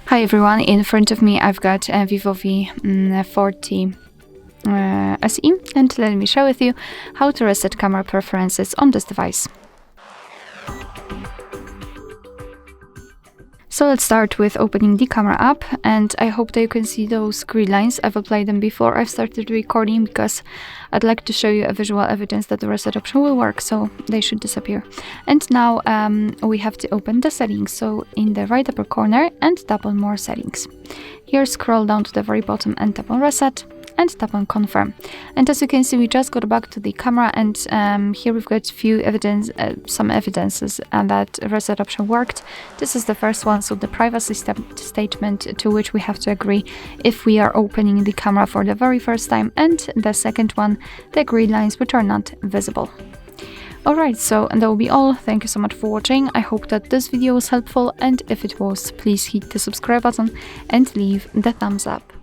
Hi everyone, in front of me I've got a VIVO V40 SE, and let me share with you how to reset camera preferences on this device. So let's start with opening the camera app, and I hope that you can see those green lines. I've applied them before I've started recording because I'd like to show you a visual evidence that the reset option will work, so they should disappear. And now we have to open the settings, so in the right upper corner and tap on more settings. Here scroll down to the very bottom and tap on reset and tap on confirm. And as you can see, we just got back to the camera, and here we've got some evidences that reset option worked. This is the first one, so the privacy statement to which we have to agree if we are opening the camera for the very first time, and the second one, the green lines which are not visible. Alright, so that will be all. Thank you so much for watching. I hope that this video was helpful, and if it was, please hit the subscribe button and leave the thumbs up.